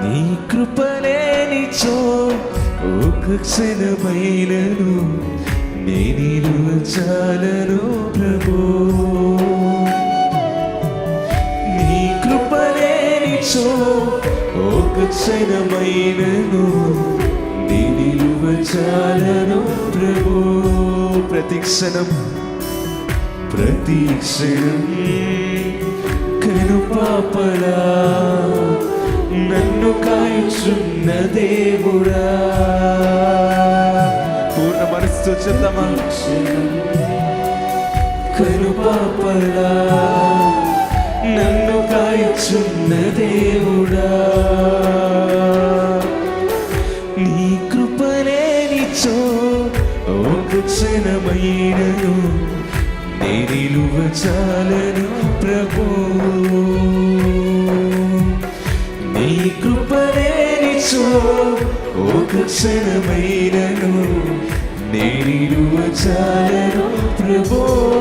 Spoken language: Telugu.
నీ కృపలేనిచో ఒక క్షణమైనను నే నిలువచాలను ప్రభు. నీ కృపలేనిచో ఒక క్షణమైనను నే నిలువచాలను ప్రభు. ప్రతి క్షణం కనుపాపలా నన్ను కాయుచున్న దేవుడా. పూర్ణ మనసుతో చెప్తామా? కనుపాపలా నన్ను కాయుచున్న దేవుడా. నీ కృపలేనిచో ఒక క్షణమైనను నే నిలువచాలను ప్రభు. నీ కృపలేనిచో ఒక క్షణమైనను నే నిలువచాలను ప్రభు.